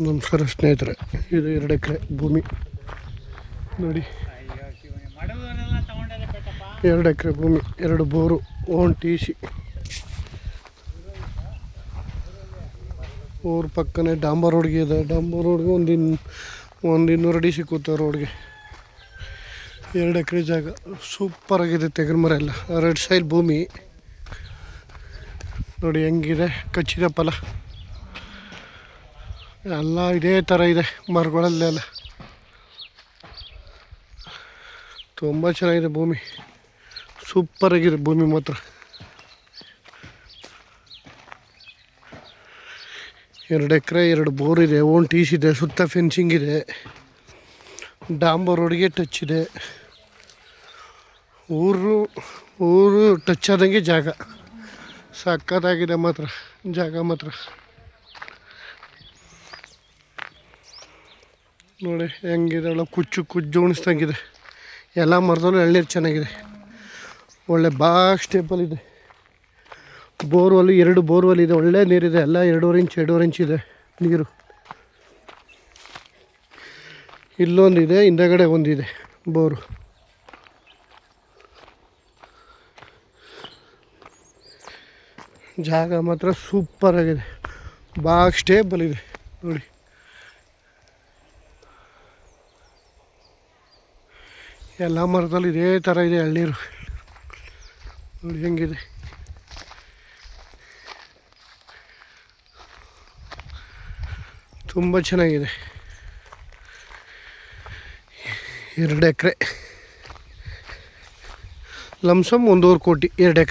ನಮಸ್ಕಾರ ಸ್ನೇಹಿತರೆ, ಇದು 2 ಎಕರೆ ಭೂಮಿ ನೋಡಿ. 2 ಎಕರೆ ಭೂಮಿ, 2 ಬೋರು, ಓನ್ TC. ಊರ ಪಕ್ಕನೇ ಡಾಂಬರ್ ರೋಡ್ಗೆ ಇದೆ. ಡಾಂಬರ್ ರೋಡ್ಗೆ ಒಂದು 200 ಅಡಿ ಸಿಕ್ಕುತ್ತೆ ರೋಡ್ಗೆ. 2 ಎಕರೆ ಜಾಗ ಸೂಪರ್ ಆಗಿದೆ. ತೆಂಗಿನ ಮರ ಎಲ್ಲ 2 ಸೈಡ್ ಭೂಮಿ ನೋಡಿ ಹೆಂಗಿದೆ. ಕಚ್ಚಿದ ಫಲ ಎಲ್ಲ ಇದೇ ಥರ ಇದೆ ಮರಗಳಲ್ಲೆಲ್ಲ. ತುಂಬ ಚೆನ್ನಾಗಿದೆ ಭೂಮಿ, ಸೂಪರಾಗಿದೆ ಭೂಮಿ ಮಾತ್ರ. 2 ಎಕರೆ, 2 ಬೋರ್ ಇದೆ, ಓನ್ TC ಇದೆ, ಸುತ್ತ ಫೆನ್ಸಿಂಗ್ ಇದೆ, ಡಾಂಬರ್ ರೋಡ್ಗೆ ಟಚ್ ಇದೆ. ಊರು ಟಚ್ ಆದಂಗೆ ಜಾಗ. ಸಕ್ಕತ್ತಾಗಿದೆ ಮಾತ್ರ ಜಾಗ ಮಾತ್ರ. ನೋಡಿ ಹೆಂಗಿದೆ, ಒಳ್ಳೆ ಕುಚ್ಚು ಉಣಿಸ್ದಂಗಿದೆ. ಎಲ್ಲ ಮರದಲ್ಲೂ ಎಳ್ನೀರು ಚೆನ್ನಾಗಿದೆ, ಒಳ್ಳೆ ಬಾಕ್ಸ್ ಟೇಪಲ್ ಇದೆ. ಬೋರ್ವೆಲ್ 2 ಬೋರ್ವೆಲ್ ಇದೆ, ಒಳ್ಳೆ ನೀರಿದೆ. ಎಲ್ಲ 2.5 ಇಂಚ್ ಇದೆ ನೀರು. ಇಲ್ಲೊಂದಿದೆ, ಹಿಂದಗಡೆ ಒಂದಿದೆ ಬೋರು. ಜಾಗ ಮಾತ್ರ ಸೂಪರಾಗಿದೆ, ಬಾಕ್ಸ್ ಟೇಬಲ್ ಇದೆ ನೋಡಿ. ಎಲ್ಲ ಮರದಲ್ಲಿ ಇದೇ ಥರ ಇದೆ ಎಳ್ನೀರು ನೋಡಿ ಹೆಂಗಿದೆ. ತುಂಬ ಚೆನ್ನಾಗಿದೆ. 2 ಎಕರೆ ಲಮ್ಸಮ್ 1.5 ಕೋಟಿ 2 ಎಕರೆ.